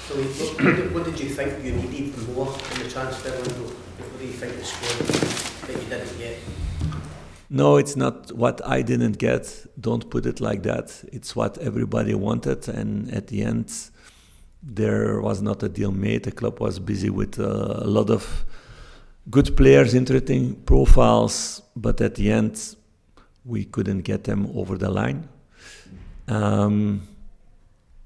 Philippe, what did you think you needed more in the transfer window? What do you think the squad that you didn't get? No, it's not what I didn't get. Don't put it like that. It's what everybody wanted, and at the end, there was not a deal made. The club was busy with a lot of good players, interesting profiles, but at the end, we couldn't get them over the line.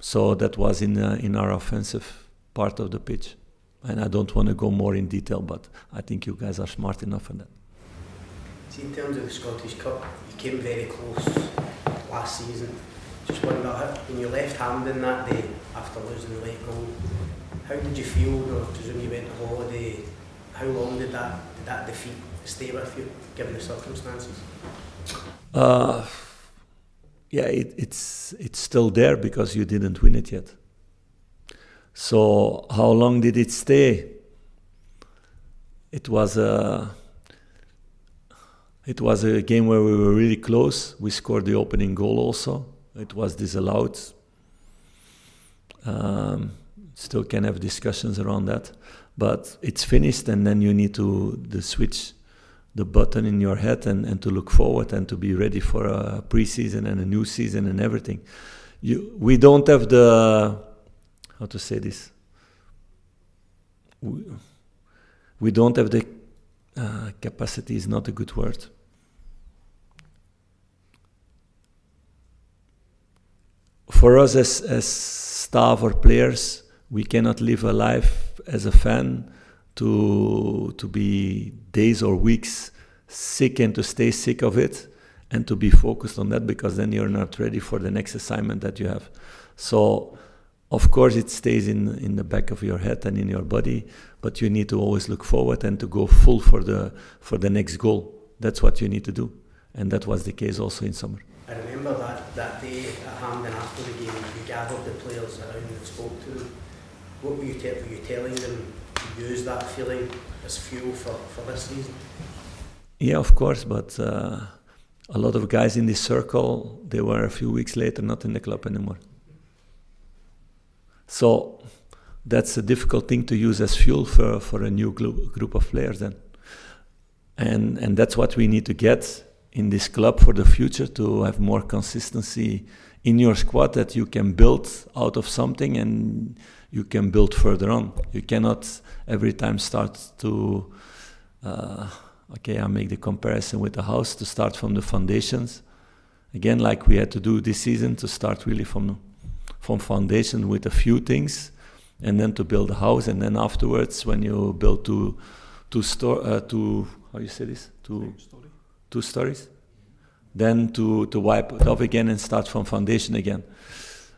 So that was in our offensive part of the pitch. And I don't want to go more in detail, but I think you guys are smart enough on that. See, in terms of the Scottish Cup, you came very close last season. Just wonder, when you left Hampden that day after losing the late goal, how did you feel, or when you went on holiday? How long did that defeat stay with you, given the circumstances? Yeah, it's still there because you didn't win it yet. So how long did it stay? It was a game where we were really close. We scored the opening goal also. It was disallowed. Still can have discussions around that, but it's finished, and then you need to switch the button in your head and to look forward and to be ready for a pre-season and a new season and everything. We don't have the, how to say this? We don't have the capacity is not a good word. For us as staff or players, we cannot live a life as a fan to be days or weeks sick and to stay sick of it and to be focused on that, because then you're not ready for the next assignment that you have. So of course it stays in the back of your head and in your body, but you need to always look forward and to go full for the next goal. That's what you need to do, and that was the case also in summer. I remember that day at Hampden after the game, you gathered the players around and spoke to them. What were you telling them to use that feeling as fuel for this season? Yeah, of course, but a lot of guys in this circle, they were a few weeks later not in the club anymore. So that's a difficult thing to use as fuel for a new group of players then. And that's what we need to get in this club for the future, to have more consistency in your squad, that you can build out of something and you can build further on. You cannot every time start to, I make the comparison with the house, to start from the foundations. Again, like we had to do this season, to start really from foundation with a few things, and then to build a house, and then afterwards, when you build two stories, then to wipe it off again and start from foundation again.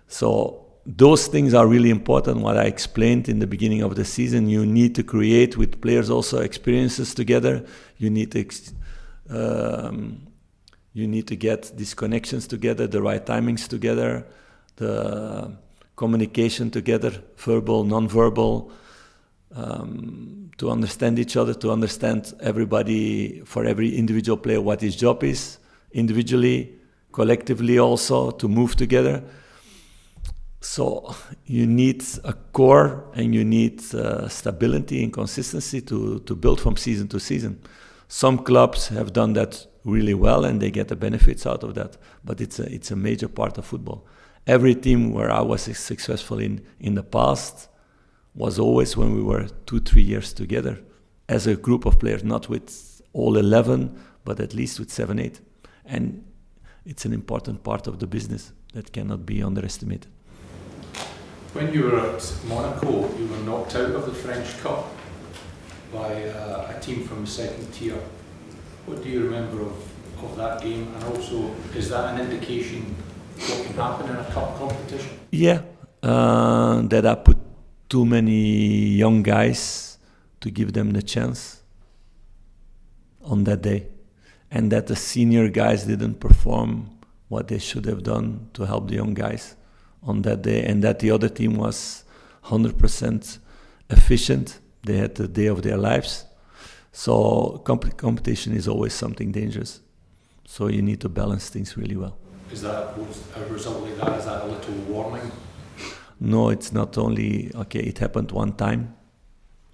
So those things are really important. What I explained in the beginning of the season, you need to create with players also experiences together. You need to get these connections together, the right timings together, the communication together, verbal, non-verbal, to understand each other, to understand everybody, for every individual player, what his job is, individually, collectively also, to move together. So you need a core and you need stability and consistency to build from season to season. Some clubs have done that really well and they get the benefits out of that, but it's a major part of football. Every team where I was successful in the past was always when we were 2-3 years together as a group of players, not with all 11, but at least with 7-8. And it's an important part of the business that cannot be underestimated. When you were at Monaco, you were knocked out of the French Cup by a team from the second tier. What do you remember of that game? And also, is that an indication what can happen in a cup competition? Yeah, that I put too many young guys to give them the chance on that day, and that the senior guys didn't perform what they should have done to help the young guys on that day, and that the other team was 100% efficient. They had the day of their lives. So competition is always something dangerous. So you need to balance things really well. Is that a result like that? Is that a little warning? no, it's not only, okay, it happened one time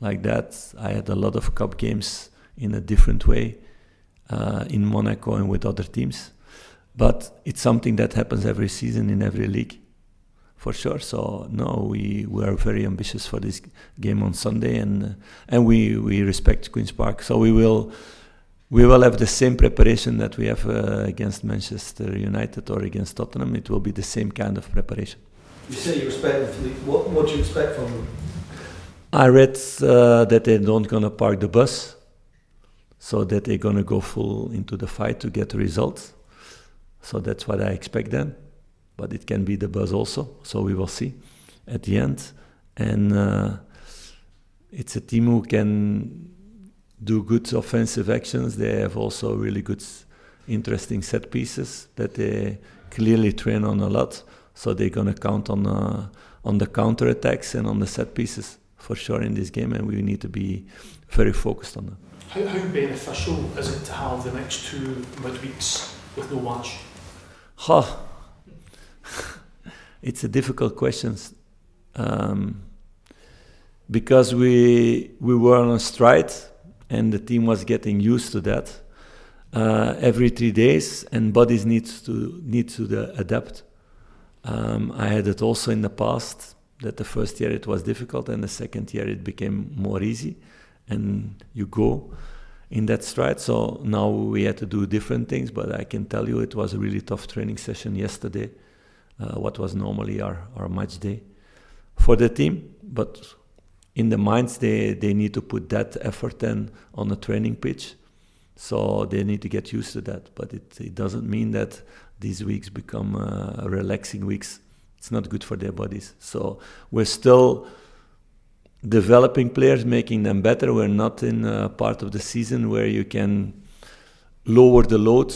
like that. I had a lot of cup games in a different way in Monaco and with other teams. But it's something that happens every season in every league, for sure. So no, we are very ambitious for this game on Sunday, and we respect Queen's Park. So we will have the same preparation that we have against Manchester United or against Tottenham. It will be the same kind of preparation. You say you respect Philippe. What do you expect from them? I read that they're not going to park the bus, so that they're going to go full into the fight to get the results. So that's what I expect then. But it can be the buzz also, so we will see at the end. And it's a team who can do good offensive actions. They have also really good, interesting set pieces that they clearly train on a lot. So they're going to count on the counter attacks and on the set pieces for sure in this game, and we need to be very focused on that. How beneficial is it to have the next 2 midweeks with no match? It's a difficult question because we were on a stride and the team was getting used to that every 3 days, and bodies need to adapt. I had it also in the past that the first year it was difficult and the second year it became more easy, and you go in that stride. So now we had to do different things, but I can tell you it was a really tough training session yesterday, what was normally our match day for the team. But in the minds, they need to put that effort in on the training pitch. So they need to get used to that. But it doesn't mean that these weeks become relaxing weeks. It's not good for their bodies. So we're still developing players, making them better. We're not in a part of the season where you can lower the load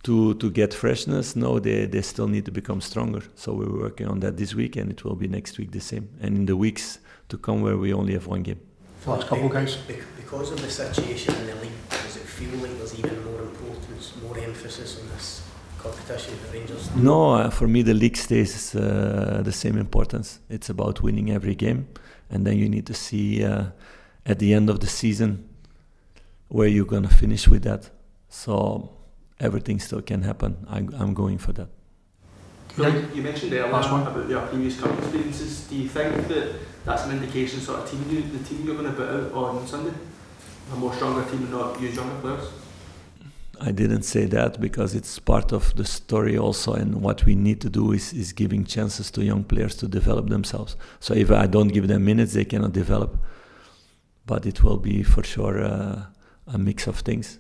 to get freshness. No, they still need to become stronger. So we're working on that this week, and it will be next week the same. And in the weeks to come where we only have one game. Last couple, guys. Because of the situation in the league, does it feel like there's even more importance, more emphasis on this competition for Rangers? No, for me the league stays the same importance. It's about winning every game. And then you need to see at the end of the season where you're going to finish with that. So everything still can happen. I'm going for that. You mentioned earlier about your previous cup experiences. Do you think that that's an indication sort of the team you're going to put out on Sunday? A more stronger team and not use younger players? I didn't say that because it's part of the story also, and what we need to do is giving chances to young players to develop themselves. So if I don't give them minutes, they cannot develop. But it will be for sure a mix of things.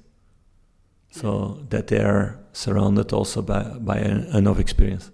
So that they are surrounded also by enough experience.